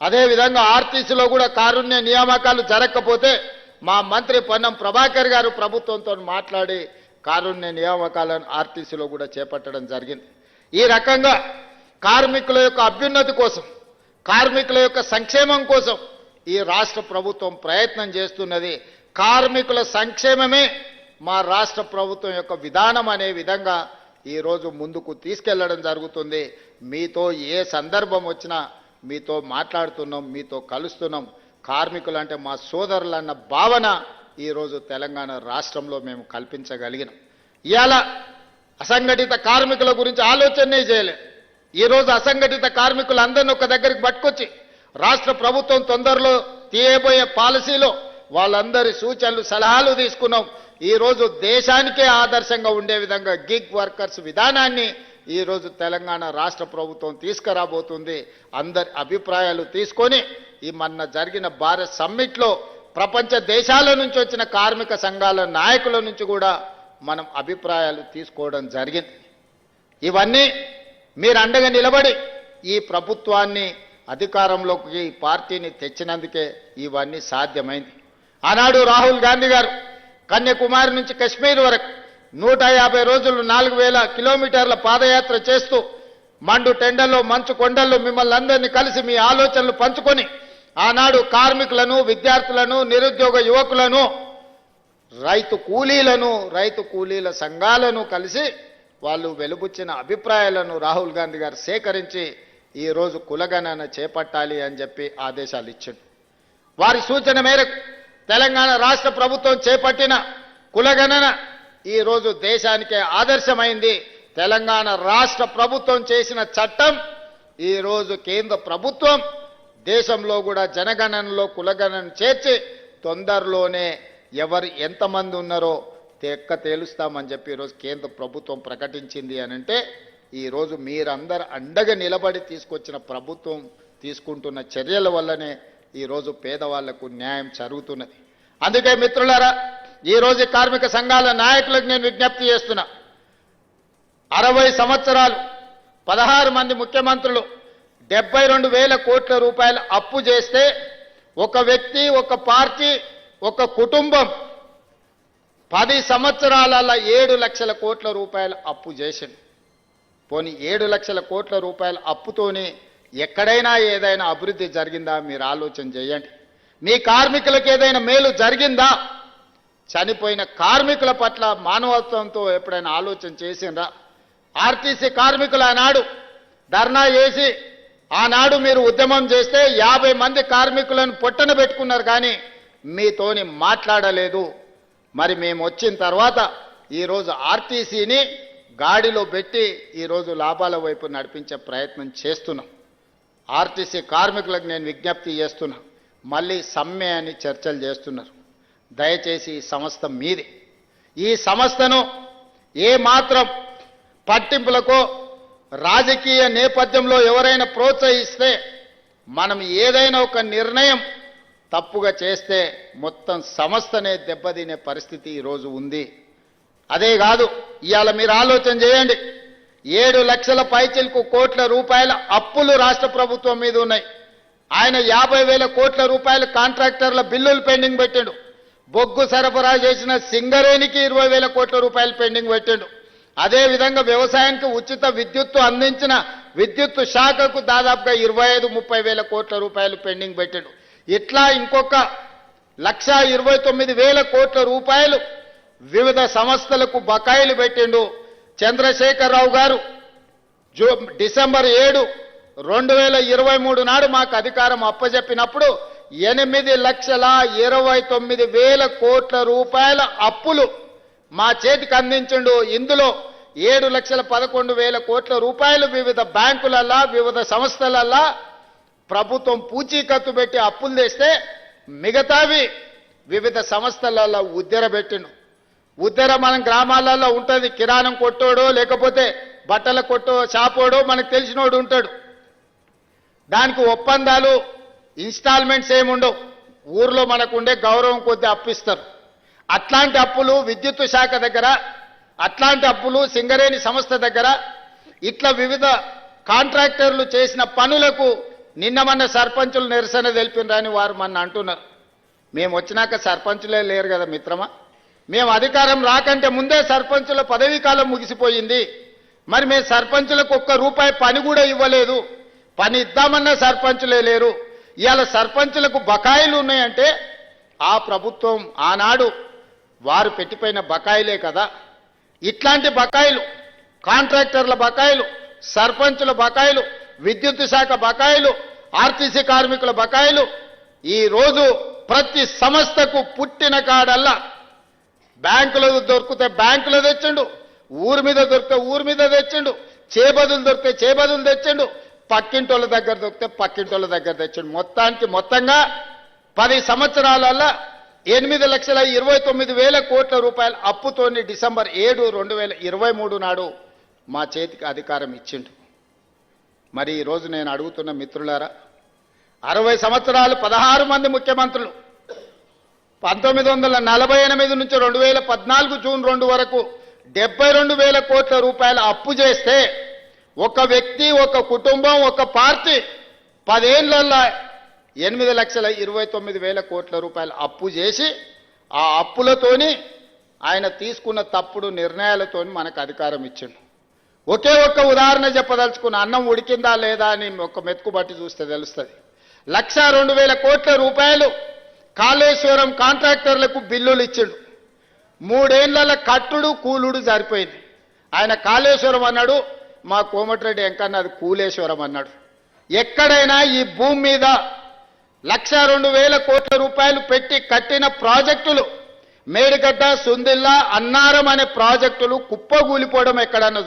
అదేవిధంగా ఆర్టీసీలో కూడా కారుణ్య నియామకాలు జరగకపోతే మా మంత్రి పొన్నం ప్రభాకర్ గారు ప్రభుత్వంతో మాట్లాడి కారుణ్య నియామకాలను ఆర్టీసీలో కూడా చేపట్టడం జరిగింది. ఈ రకంగా కార్మికుల యొక్క అభ్యున్నతి కోసం, కార్మికుల యొక్క సంక్షేమం కోసం ఈ రాష్ట్ర ప్రభుత్వం ప్రయత్నం చేస్తున్నది. కార్మికుల సంక్షేమమే మా రాష్ట్ర ప్రభుత్వం యొక్క విధానం అనే విధంగా ఈరోజు ముందుకు తీసుకెళ్లడం జరుగుతుంది. మీతో ఏ సందర్భం వచ్చినా మీతో మాట్లాడుతున్నాం, మీతో కలుస్తున్నాం. కార్మికులు అంటే మా సోదరులన్న భావన ఈరోజు తెలంగాణ రాష్ట్రంలో మేము కల్పించగలిగినాం. ఇవాళ అసంఘటిత కార్మికుల గురించి ఆలోచనే చేయలేదు. ఈరోజు అసంఘటిత కార్మికులందరినీ ఒక దగ్గరికి పట్టుకొచ్చి రాష్ట్ర ప్రభుత్వం తొందరలో తీయబోయే పాలసీలో వాళ్ళందరి సూచనలు సలహాలు తీసుకున్నాం. ఈరోజు దేశానికే ఆదర్శంగా ఉండే విధంగా గిగ్ వర్కర్స్ విధానాన్ని ఈరోజు తెలంగాణ రాష్ట్ర ప్రభుత్వం తీసుకురాబోతుంది. అందరి అభిప్రాయాలు తీసుకొని ఈ మొన్న జరిగిన భారత్ సమ్మిట్లో ప్రపంచ దేశాల నుంచి వచ్చిన కార్మిక సంఘాల నాయకుల నుంచి కూడా మనం అభిప్రాయాలు తీసుకోవడం జరిగింది. ఇవన్నీ మీరు అండగా నిలబడి ఈ ప్రభుత్వాన్ని అధికారంలోకి ఈ పార్టీని తెచ్చినందుకే ఇవన్నీ సాధ్యమైంది. ఆనాడు రాహుల్ గాంధీ గారు కన్యాకుమారి నుంచి కశ్మీర్ వరకు 150 రోజులు 4000 కిలోమీటర్ల పాదయాత్ర చేస్తూ మండు టెండల్లో మంచు కొండల్లో మిమ్మల్ని అందరినీ కలిసి మీ ఆలోచనలు పంచుకొని ఆనాడు కార్మికులను, విద్యార్థులను, నిరుద్యోగ యువకులను, రైతు కూలీల సంఘాలను కలిసి వాళ్ళు వెలుబుచ్చిన అభిప్రాయాలను రాహుల్ గాంధీ గారు సేకరించి ఈరోజు కులగణన చేపట్టాలి అని చెప్పి ఆదేశాలు ఇచ్చాడు. వారి సూచన మేరకు తెలంగాణ రాష్ట్ర ప్రభుత్వం చేపట్టిన కులగణన ఈరోజు దేశానికే ఆదర్శమైంది. తెలంగాణ రాష్ట్ర ప్రభుత్వం చేసిన చట్టం ఈరోజు కేంద్ర ప్రభుత్వం దేశంలో కూడా జనగణనలో కులగణన చేర్చి తొందరలోనే ఎవరు ఎంతమంది ఉన్నారో తేలుస్తామని చెప్పి ఈరోజు కేంద్ర ప్రభుత్వం ప్రకటించింది అని అంటే ఈరోజు మీరందరూ అండగా నిలబడి తీసుకొచ్చిన ప్రభుత్వం తీసుకుంటున్న చర్యల వల్లనే ఈరోజు పేదవాళ్లకు న్యాయం జరుగుతున్నది. అందుకే మిత్రులారా, ఈరోజు కార్మిక సంఘాల నాయకులకు నేను విజ్ఞప్తి చేస్తున్నా. 60 సంవత్సరాలు 16 మంది ముఖ్యమంత్రులు 72,000 కోట్ల రూపాయలు అప్పు చేస్తే ఒక వ్యక్తి, ఒక పార్టీ, ఒక కుటుంబం 10 సంవత్సరాలలో 7 లక్షల కోట్ల రూపాయలు అప్పు చేసింది. పోనీ 7 లక్షల కోట్ల రూపాయల అప్పుతోని ఎక్కడైనా ఏదైనా అభివృద్ధి జరిగిందా మీరు ఆలోచన చేయండి. మీ కార్మికులకు ఏదైనా మేలు జరిగిందా? చనిపోయిన కార్మికుల పట్ల మానవత్వంతో ఎప్పుడైనా ఆలోచన చేసిండ్రా? ఆర్టీసీ కార్మికులు ఆనాడు ధర్నా చేసి ఆనాడు మీరు ఉద్యమం చేస్తే 50 మంది కార్మికులను పొట్టన పెట్టుకున్నారు, కానీ మీతోని మాట్లాడలేదు. మరి మేము వచ్చిన తర్వాత ఈరోజు ఆర్టీసీని గాడిలో పెట్టి ఈరోజు లాభాల వైపు నడిపించే ప్రయత్నం చేస్తున్నాం. ఆర్టీసీ కార్మికులకు నేను విజ్ఞప్తి చేస్తున్నా, మళ్ళీ సమ్మె అని చర్చలు చేస్తున్నారు. దయచేసి ఈ సంస్థ మీది. ఈ సంస్థను ఏ మాత్రం పట్టింపులకో రాజకీయ నేపథ్యంలో ఎవరైనా ప్రోత్సహిస్తే, మనం ఏదైనా ఒక నిర్ణయం తప్పుగా చేస్తే మొత్తం సంస్థనే దెబ్బతినే పరిస్థితి ఈరోజు ఉంది. అదే కాదు, ఇవాళ మీరు ఆలోచన చేయండి, 7 లక్షల పైచిలకు కోట్ల రూపాయల అప్పులు రాష్ట్ర ప్రభుత్వం మీద ఉన్నాయి. ఆయన 50,000 కోట్ల రూపాయల కాంట్రాక్టర్ల బిల్లులు పెండింగ్ పెట్టాడు. బొగ్గు సరఫరా చేసిన సింగరేణికి 20,000 కోట్ల రూపాయలు పెండింగ్ పెట్టాడు. అదేవిధంగా వ్యవసాయానికి ఉచిత విద్యుత్తు అందించిన విద్యుత్తు శాఖకు దాదాపుగా 25-30,000 కోట్ల రూపాయలు పెండింగ్ పెట్టాడు. ఇట్లా ఇంకొక 1,29,000 కోట్ల రూపాయలు వివిధ సంస్థలకు బకాయిలు పెట్టిండు. చంద్రశేఖరరావు గారు డిసెంబర్ 7, 2023 నాడు మాకు అధికారం అప్పజెప్పినప్పుడు 8,29,000 కోట్ల రూపాయల అప్పులు మా చేతికి అందించిండు. ఇందులో 7,11,000 కోట్ల రూపాయలు వివిధ బ్యాంకులల్లా, వివిధ సంస్థలల్లా ప్రభుత్వం పూచీకత్తు పెట్టి అప్పులు తెస్తే మిగతావి వివిధ సంస్థలలో ఉద్దెర పెట్టిండు. ఉద్దెర మనం గ్రామాలలో ఉంటుంది. కిరాణం కొట్టోడో లేకపోతే బట్టల కొట్టో షాపోడో మనకు తెలిసినోడు ఉంటాడు. దానికి ఒప్పందాలు, ఇన్స్టాల్మెంట్స్ ఏముండవు. ఊర్లో మనకు ఉండే గౌరవం కొద్ది అప్పిస్తారు. అట్లాంటి అప్పులు విద్యుత్ శాఖ దగ్గర, అట్లాంటి అప్పులు సింగరేణి సంస్థ దగ్గర, ఇట్లా వివిధ కాంట్రాక్టర్లు చేసిన పనులకు నిన్న మొన్న సర్పంచులు నిరసన తెలిపినరని వారు మొన్న అంటున్నారు. మేము వచ్చినాక సర్పంచులే లేరు కదా మిత్రమా. మేము అధికారం రాకంటే ముందే సర్పంచుల పదవీ కాలం ముగిసిపోయింది. మరి మేము సర్పంచులకు ₹1 పని కూడా ఇవ్వలేదు. పని ఇద్దామన్న సర్పంచులే లేరు. ఇవాళ సర్పంచులకు బకాయిలు ఉన్నాయంటే ఆ ప్రభుత్వం ఆనాడు వారు పెట్టిపోయిన బకాయిలే కదా. ఇట్లాంటి బకాయిలు, కాంట్రాక్టర్ల బకాయిలు, సర్పంచుల బకాయిలు, విద్యుత్ శాఖ బకాయిలు, ఆర్టీసీ కార్మికుల బకాయిలు ఈరోజు ప్రతి సంస్థకు పుట్టిన కాడల్లా బ్యాంకులో దొరికితే బ్యాంకులో తెచ్చిండు, ఊరి మీద దొరికితే ఊరి మీద తెచ్చిండు, చేబదులు దొరికితే చేబదులు తెచ్చిండు, పక్కింటోళ్ళ దగ్గర దొరికితే పక్కింటోళ్ళ దగ్గర తెచ్చిండు. మొత్తంగా 10 సంవత్సరాలలో 8,29,000 కోట్ల రూపాయల అప్పుతోని డిసెంబర్ 7, 2023 నాడు మా చేతికి అధికారం ఇచ్చిండు. మరి ఈరోజు నేను అడుగుతున్న మిత్రులారా, 60 సంవత్సరాలు 16 మంది ముఖ్యమంత్రులు 1948 నుంచి 2014 జూన్ 2 వరకు 72,000 కోట్ల రూపాయల అప్పు చేస్తే ఒక వ్యక్తి, ఒక కుటుంబం, ఒక పార్టీ 10 ఏళ్లలో 8,29,000 కోట్ల రూపాయల అప్పు చేసి ఆ అప్పులతోని ఆయన తీసుకున్న తప్పుడు నిర్ణయాలతోని మనకు అధికారం ఇచ్చిండు. ఒకే ఒక్క ఉదాహరణ చెప్పదలుచుకున్న, అన్నం ఉడికిందా లేదా అని ఒక మెతుకు బట్టి చూస్తే తెలుస్తుంది. 1,02,000 కోట్ల రూపాయలు కాళేశ్వరం కాంట్రాక్టర్లకు బిల్లులు ఇచ్చిండు. 3 ఏళ్ల కట్టుడు కూలుడు సరిపోయింది. ఆయన కాళేశ్వరం అన్నాడు, మా కోమటిరెడ్డి వెంకన్న అది కూలేశ్వరం అన్నాడు. ఎక్కడైనా ఈ భూమి మీద 1,02,000 కోట్ల రూపాయలు పెట్టి కట్టిన ప్రాజెక్టులు, మేడిగడ్డ, సుందిల్లా, అన్నారం అనే ప్రాజెక్టులు కుప్పగూలిపోవడం ఎక్కడన్నా